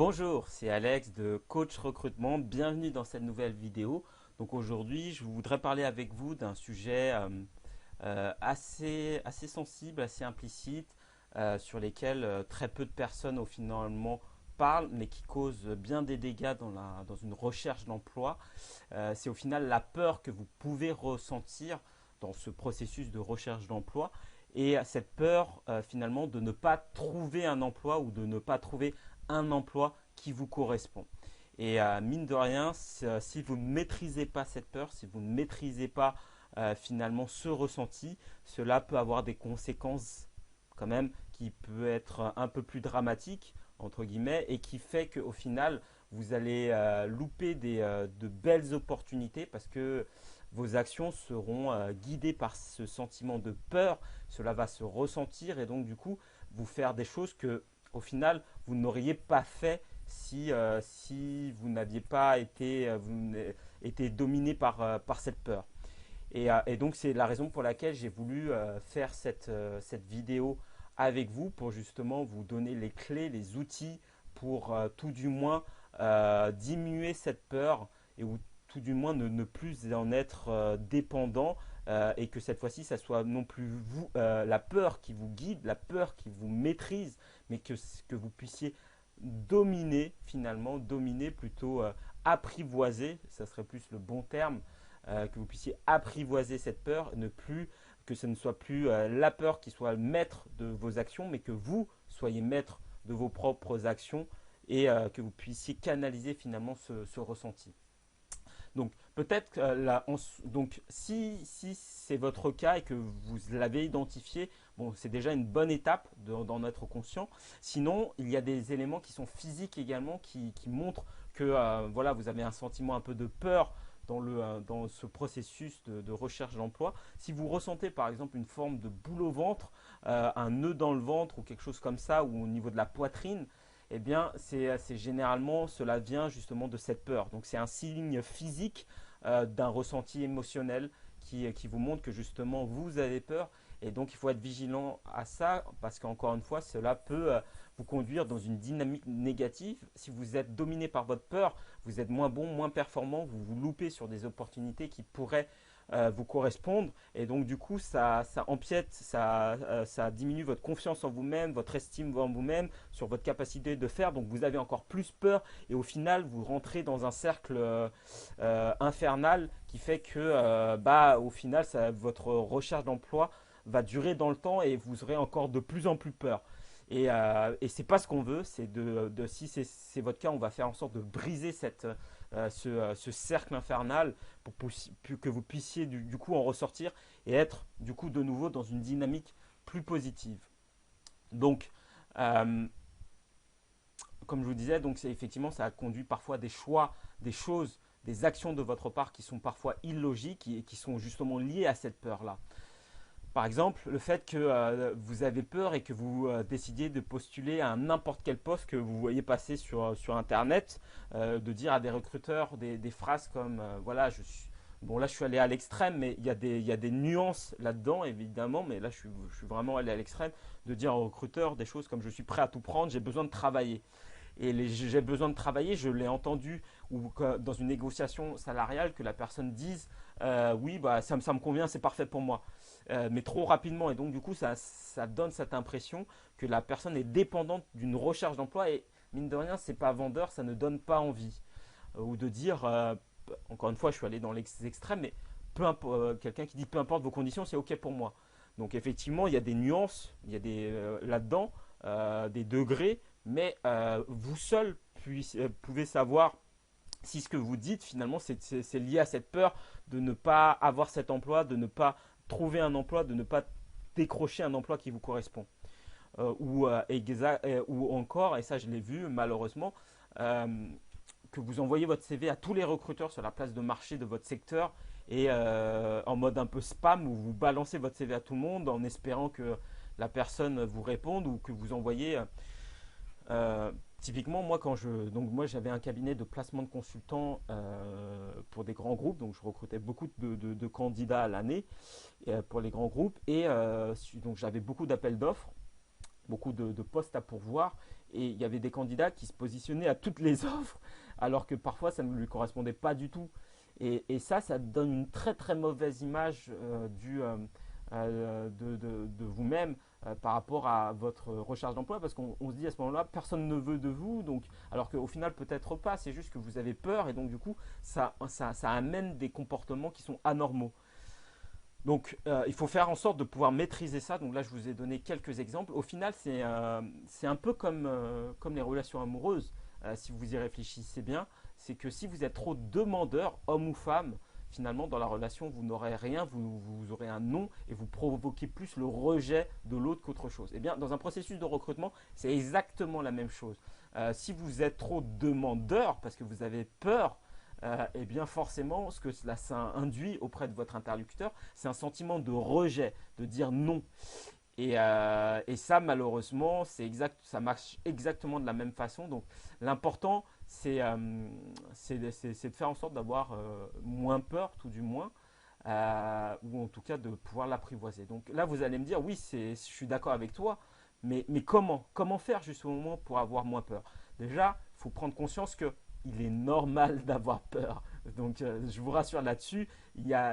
Bonjour, c'est Alex de Coach Recrutement. Bienvenue dans cette nouvelle vidéo. Donc aujourd'hui, je voudrais parler avec vous d'un sujet assez sensible, assez implicite, sur lesquels très peu de personnes finalement parlent, mais qui causent bien des dégâts dans une recherche d'emploi. C'est au final la peur que vous pouvez ressentir dans ce processus de recherche d'emploi et cette peur finalement de ne pas trouver un emploi ou de ne pas trouver un emploi qui vous correspond. Et mine de rien, si vous ne maîtrisez pas cette peur, si vous ne maîtrisez pas finalement ce ressenti, cela peut avoir des conséquences quand même qui peut être un peu plus dramatique entre guillemets et qui fait qu'au final vous allez louper de belles opportunités parce que vos actions seront guidées par ce sentiment de peur. Cela va se ressentir et donc du coup vous faire des choses que au final vous n'auriez pas fait si vous n'aviez pas été dominé par cette peur. Et donc c'est la raison pour laquelle j'ai voulu faire cette vidéo avec vous pour justement vous donner les clés, les outils pour tout du moins diminuer cette peur et ou tout du moins ne plus en être dépendant et que cette fois-ci ça soit non plus vous, la peur qui vous guide, la peur qui vous maîtrise, mais que vous puissiez dominer finalement, dominer plutôt apprivoiser, ça serait plus le bon terme, que vous puissiez apprivoiser cette peur, ne plus que ce ne soit plus la peur qui soit le maître de vos actions, mais que vous soyez maître de vos propres actions et que vous puissiez canaliser finalement ce ressenti. Donc peut-être donc si c'est votre cas et que vous l'avez identifié, bon, c'est déjà une bonne étape d'en être conscient. Sinon, il y a des éléments qui sont physiques également qui montrent que voilà, vous avez un sentiment un peu de peur dans ce processus de recherche d'emploi. Si vous ressentez par exemple une forme de boule au ventre, un nœud dans le ventre ou quelque chose comme ça, ou au niveau de la poitrine, eh bien, c'est généralement, cela vient justement de cette peur. Donc, c'est un signe physique d'un ressenti émotionnel qui vous montre que justement, vous avez peur. Et donc, il faut être vigilant à ça parce qu'encore une fois, cela peut vous conduire dans une dynamique négative. Si vous êtes dominé par votre peur, vous êtes moins bon, moins performant, vous vous loupez sur des opportunités qui pourraient vous correspondre. Et donc, du coup, ça empiète, ça diminue votre confiance en vous-même, votre estime en vous-même, sur votre capacité de faire. Donc, vous avez encore plus peur. Et au final, vous rentrez dans un cercle infernal qui fait que, au final, votre recherche d'emploi va durer dans le temps et vous aurez encore de plus en plus peur. Et c'est pas ce qu'on veut. Si c'est votre cas, on va faire en sorte de briser ce cercle infernal pour que vous puissiez du coup en ressortir et être du coup de nouveau dans une dynamique plus positive. Donc, euh, comme je vous disais, donc effectivement, ça a conduit parfois à des choix, des choses, des actions de votre part qui sont parfois illogiques et qui sont justement liées à cette peur-là. Par exemple, le fait que vous avez peur et que vous décidiez de postuler à n'importe quel poste que vous voyez passer sur Internet, de dire à des recruteurs des phrases comme voilà, bon là je suis allé à l'extrême, mais il y a des nuances là-dedans évidemment, mais là je suis vraiment allé à l'extrême, de dire aux recruteurs des choses comme je suis prêt à tout prendre, j'ai besoin de travailler. Et j'ai besoin de travailler, je l'ai entendu ou dans une négociation salariale que la personne dise oui, bah, ça me convient, c'est parfait pour moi. Mais trop rapidement. Et donc, du coup, ça donne cette impression que la personne est dépendante d'une recherche d'emploi. Et mine de rien, c'est pas vendeur, ça ne donne pas envie. Ou de dire, encore une fois, je suis allé dans l'extrême, mais quelqu'un qui dit peu importe vos conditions, c'est OK pour moi. Donc, effectivement, il y a des nuances, il y a là-dedans, des degrés, mais vous seul pouvez savoir si ce que vous dites finalement c'est lié à cette peur de ne pas avoir cet emploi, de ne pas trouver un emploi, de ne pas décrocher un emploi qui vous correspond. Ou encore, et ça je l'ai vu malheureusement, euh, que vous envoyez votre CV à tous les recruteurs sur la place de marché de votre secteur et en mode un peu spam où vous balancez votre CV à tout le monde en espérant que la personne vous réponde ou que vous envoyez typiquement, moi j'avais un cabinet de placement de consultants pour des grands groupes, donc je recrutais beaucoup de candidats à l'année pour les grands groupes et donc j'avais beaucoup d'appels d'offres, beaucoup de postes à pourvoir Et il y avait des candidats qui se positionnaient à toutes les offres, alors que parfois ça ne lui correspondait pas du tout. Et ça donne une très très mauvaise image de vous-même par rapport à votre recherche d'emploi, parce qu'on se dit à ce moment-là, personne ne veut de vous, donc, alors qu'au final peut-être pas, c'est juste que vous avez peur, et donc du coup ça amène des comportements qui sont anormaux. Donc, il faut faire en sorte de pouvoir maîtriser ça. Donc là, je vous ai donné quelques exemples. Au final, c'est un peu comme les relations amoureuses, si vous y réfléchissez bien. C'est que si vous êtes trop demandeur, homme ou femme, finalement, dans la relation, vous n'aurez rien, vous aurez un non et vous provoquez plus le rejet de l'autre qu'autre chose. Eh bien, dans un processus de recrutement, c'est exactement la même chose. Si vous êtes trop demandeur parce que vous avez peur, eh bien forcément, ce que cela ça induit auprès de votre interlocuteur, c'est un sentiment de rejet, de dire non. Et ça, malheureusement, ça marche exactement de la même façon. Donc, l'important, c'est de faire en sorte d'avoir moins peur, tout du moins, ou en tout cas de pouvoir l'apprivoiser. Donc là, vous allez me dire, oui, je suis d'accord avec toi, mais comment faire justement pour avoir moins peur? Déjà, il faut prendre conscience que il est normal d'avoir peur. Donc, je vous rassure là-dessus.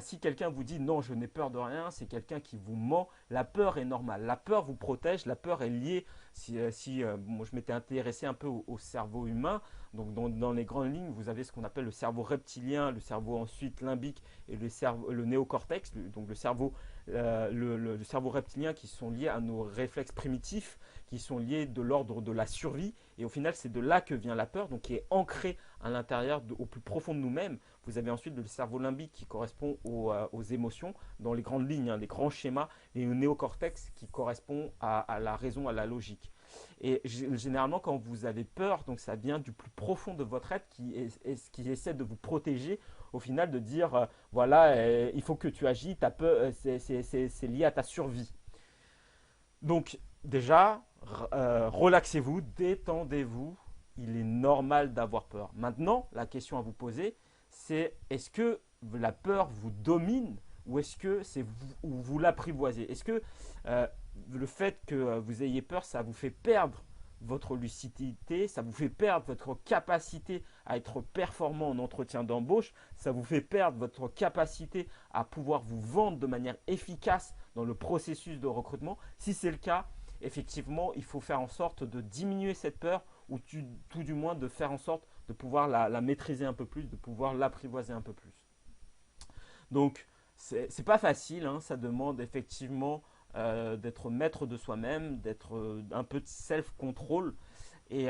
Si quelqu'un vous dit non, je n'ai peur de rien, c'est quelqu'un qui vous ment. La peur est normale. La peur vous protège. La peur est liée. Moi, je m'étais intéressé un peu au cerveau humain. Donc, dans les grandes lignes, vous avez ce qu'on appelle le cerveau reptilien, le cerveau ensuite limbique et le néocortex. Donc, le cerveau reptilien qui sont liés à nos réflexes primitifs, qui sont liés de l'ordre de la survie. Et au final, c'est de là que vient la peur, donc qui est ancrée à l'intérieur, au plus profond de nous-mêmes. Vous avez ensuite le cerveau limbique qui correspond aux émotions, dans les grandes lignes, hein, les grands schémas, et le néocortex qui correspond à la raison, à la logique. Et généralement, quand vous avez peur, donc ça vient du plus profond de votre être qui essaie de vous protéger, au final, de dire voilà, il faut que tu agis, ta peur, c'est lié à ta survie. Donc, déjà, relaxez-vous, détendez-vous. Il est normal d'avoir peur. Maintenant, la question à vous poser, c'est est-ce que la peur vous domine ou est-ce que c'est vous l'apprivoisez? Est-ce que le fait que vous ayez peur, ça vous fait perdre votre lucidité, ça vous fait perdre votre capacité à être performant en entretien d'embauche, ça vous fait perdre votre capacité à pouvoir vous vendre de manière efficace dans le processus de recrutement? Si c'est le cas, effectivement, il faut faire en sorte de diminuer cette peur ou tout du moins de faire en sorte de pouvoir la maîtriser un peu plus, de pouvoir l'apprivoiser un peu plus. Donc, c'est pas facile, hein, ça demande effectivement d'être maître de soi-même, d'être un peu de self-control. Et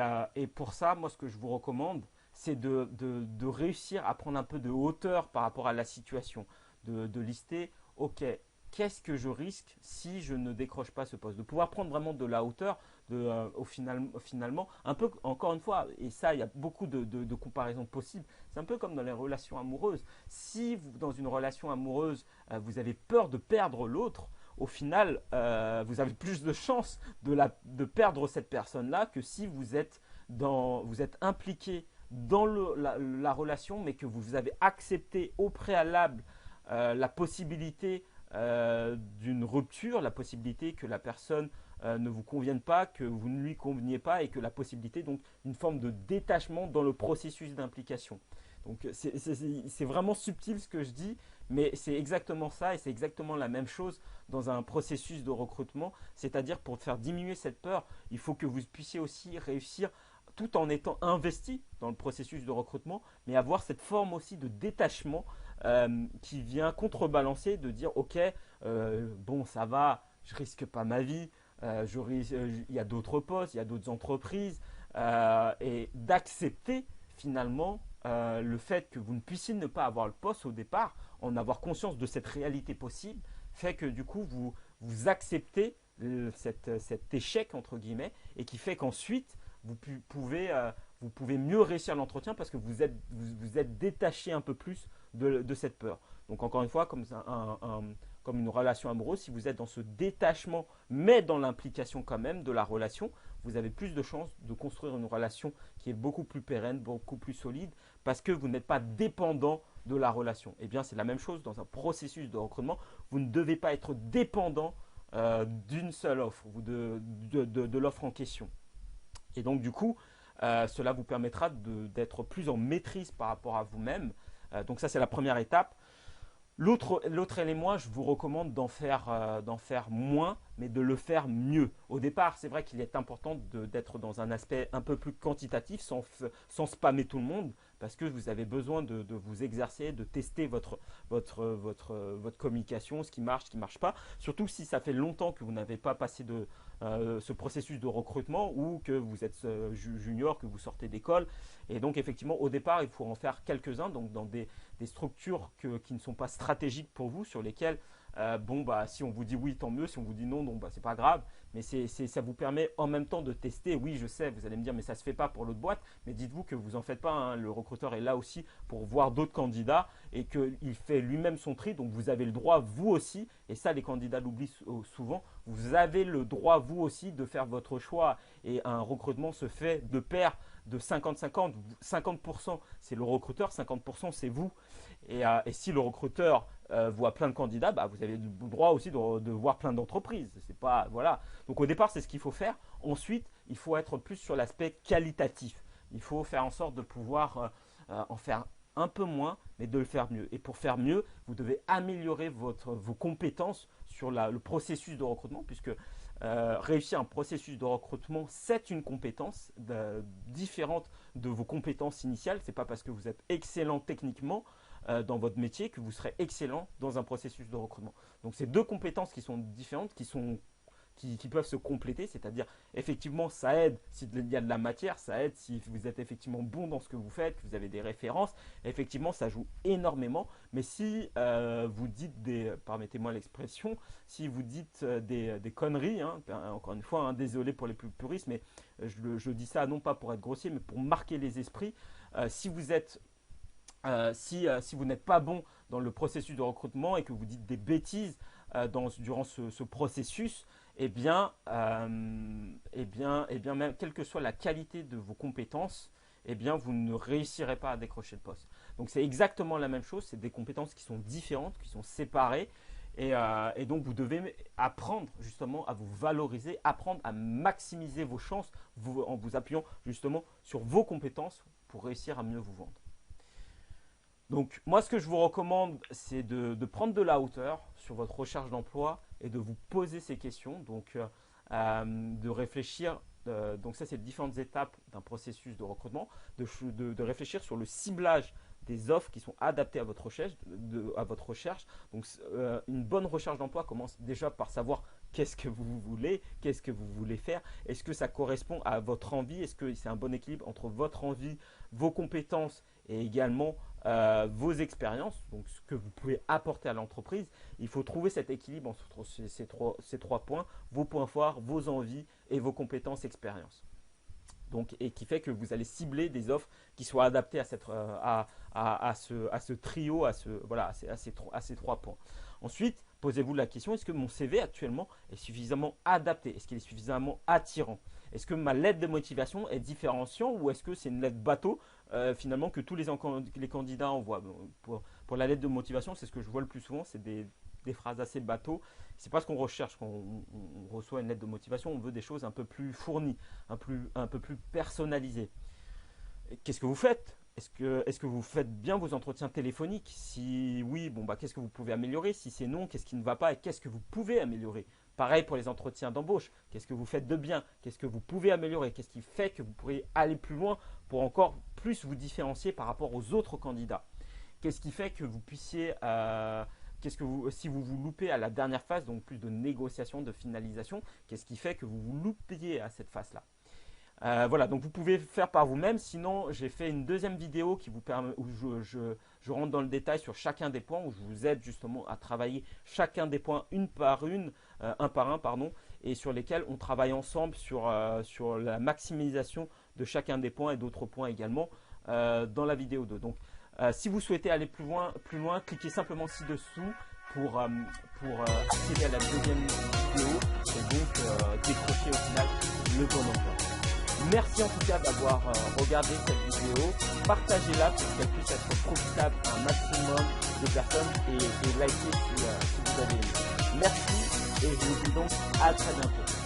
pour ça, moi, ce que je vous recommande, c'est de réussir à prendre un peu de hauteur par rapport à la situation, de lister, ok, qu'est-ce que je risque si je ne décroche pas ce poste? De pouvoir prendre vraiment de la hauteur, finalement, un peu, encore une fois, et ça, il y a beaucoup de comparaisons possibles, c'est un peu comme dans les relations amoureuses. Si vous, dans une relation amoureuse, vous avez peur de perdre l'autre, au final, vous avez plus de chances de perdre cette personne-là que si vous êtes impliqué dans la relation, mais que vous avez accepté au préalable la possibilité d'une rupture, la possibilité que la personne ne vous convienne pas, que vous ne lui conveniez pas et que la possibilité donc d'une forme de détachement dans le processus d'implication. Donc c'est vraiment subtil ce que je dis, mais c'est exactement ça et c'est exactement la même chose dans un processus de recrutement. C'est-à-dire pour faire diminuer cette peur, il faut que vous puissiez aussi réussir tout en étant investi dans le processus de recrutement, mais avoir cette forme aussi de détachement qui vient contrebalancer, de dire ok, bon ça va, je risque pas ma vie, il y a d'autres postes, il y a d'autres entreprises, et d'accepter finalement le fait que vous ne puissiez ne pas avoir le poste au départ, en avoir conscience de cette réalité possible, fait que du coup vous acceptez cet échec entre guillemets et qui fait qu'ensuite vous pouvez mieux réussir l'entretien parce que vous êtes détaché un peu plus de cette peur. Donc encore une fois, comme une relation amoureuse, si vous êtes dans ce détachement, mais dans l'implication quand même de la relation, vous avez plus de chances de construire une relation qui est beaucoup plus pérenne, beaucoup plus solide, parce que vous n'êtes pas dépendant de la relation. Eh bien, c'est la même chose dans un processus de recrutement. Vous ne devez pas être dépendant d'une seule offre, ou de l'offre en question. Et donc du coup, cela vous permettra d'être plus en maîtrise par rapport à vous-même. Donc ça, c'est la première étape. L'autre élément, je vous recommande d'en faire moins, mais de le faire mieux. Au départ, c'est vrai qu'il est important d'être dans un aspect un peu plus quantitatif, sans spammer tout le monde, parce que vous avez besoin de vous exercer, de tester votre communication, ce qui marche pas. Surtout si ça fait longtemps que vous n'avez pas passé ce processus de recrutement ou que vous êtes junior, que vous sortez d'école. Et donc, effectivement, au départ, il faut en faire quelques-uns, donc dans des structures qui ne sont pas stratégiques pour vous, sur lesquelles, si on vous dit oui, tant mieux, si on vous dit non, c'est pas grave, mais ça vous permet en même temps de tester. Oui, je sais, vous allez me dire, mais ça se fait pas pour l'autre boîte, mais dites-vous que vous en faites pas, hein. Le recruteur est là aussi pour voir d'autres candidats et qu'il fait lui-même son tri, donc vous avez le droit, vous aussi, et ça les candidats l'oublient souvent, vous avez le droit, vous aussi, de faire votre choix, et un recrutement se fait de pair, de 50-50, 50% c'est le recruteur, 50% c'est vous. Et si le recruteur voit plein de candidats, vous avez le droit aussi de voir plein d'entreprises. C'est pas, voilà. Donc au départ, c'est ce qu'il faut faire. Ensuite, il faut être plus sur l'aspect qualitatif. Il faut faire en sorte de pouvoir en faire un peu moins, mais de le faire mieux. Et pour faire mieux, vous devez améliorer vos compétences sur le processus de recrutement, puisque réussir un processus de recrutement, c'est une compétence différente de vos compétences initiales. Ce n'est pas parce que vous êtes excellent techniquement dans votre métier que vous serez excellent dans un processus de recrutement. Donc, c'est deux compétences qui sont différentes, qui peuvent se compléter, c'est-à-dire effectivement ça aide s'il y a de la matière, ça aide si vous êtes effectivement bon dans ce que vous faites, que vous avez des références, effectivement ça joue énormément, mais si vous dites permettez-moi l'expression, si vous dites des conneries, hein, encore une fois, hein, désolé pour les plus puristes, mais je dis ça non pas pour être grossier, mais pour marquer les esprits, si vous n'êtes pas bon dans le processus de recrutement et que vous dites des bêtises durant ce processus, même quelle que soit la qualité de vos compétences, vous ne réussirez pas à décrocher le poste. Donc c'est exactement la même chose, c'est des compétences qui sont différentes, qui sont séparées, et donc vous devez apprendre justement à vous valoriser, apprendre à maximiser vos chances en vous appuyant justement sur vos compétences pour réussir à mieux vous vendre. Donc moi, ce que je vous recommande, c'est de prendre de la hauteur sur votre recherche d'emploi et de vous poser ces questions, donc de réfléchir, donc ça c'est les différentes étapes d'un processus de recrutement, de réfléchir sur le ciblage des offres qui sont adaptées à votre recherche. Donc une bonne recherche d'emploi commence déjà par savoir qu'est-ce que vous voulez, qu'est-ce que vous voulez faire, est-ce que ça correspond à votre envie, est-ce que c'est un bon équilibre entre votre envie, vos compétences et également vos expériences, donc ce que vous pouvez apporter à l'entreprise. Il faut trouver cet équilibre entre ces trois points, vos points forts, vos envies et vos compétences expériences. Donc, et qui fait que vous allez cibler des offres qui soient adaptées à ce trio, à ces trois points. Ensuite, posez-vous la question, est-ce que mon CV actuellement est suffisamment adapté? Est-ce qu'il est suffisamment attirant? Est-ce que ma lettre de motivation est différenciante ou est-ce que c'est une lettre bateau finalement que tous les candidats envoient? Pour la lettre de motivation, c'est ce que je vois le plus souvent, c'est des phrases assez bateau. C'est pas ce qu'on recherche quand on reçoit une lettre de motivation. On veut des choses un peu plus fournies, un peu plus personnalisées. Qu'est-ce que vous faites? Est-ce que vous faites bien vos entretiens téléphoniques? Si oui, qu'est-ce que vous pouvez améliorer? Si c'est non, qu'est-ce qui ne va pas et qu'est-ce que vous pouvez améliorer? Pareil pour les entretiens d'embauche. Qu'est-ce que vous faites de bien? Qu'est-ce que vous pouvez améliorer? Qu'est-ce qui fait que vous pourriez aller plus loin pour encore plus vous différencier par rapport aux autres candidats? Qu'est-ce qui fait que vous puissiez… si vous vous loupez à la dernière phase, donc plus de négociation, de finalisation, qu'est-ce qui fait que vous vous loupiez à cette phase-là? Voilà, donc vous pouvez faire par vous-même. Sinon, j'ai fait une deuxième vidéo qui vous permet, où je rentre dans le détail sur chacun des points, où je vous aide justement à travailler chacun des points un par un, pardon, et sur lesquels on travaille ensemble sur la maximisation de chacun des points et d'autres points également dans la vidéo 2. Donc, si vous souhaitez aller plus loin, cliquez simplement ci-dessous pour accéder à la deuxième vidéo et donc décrocher au final le bon emploi. Merci en tout cas d'avoir regardé cette vidéo. Partagez-la pour qu'elle puisse être profitable à un maximum de personnes et likez si vous avez aimé. Merci et je vous dis donc à très bientôt.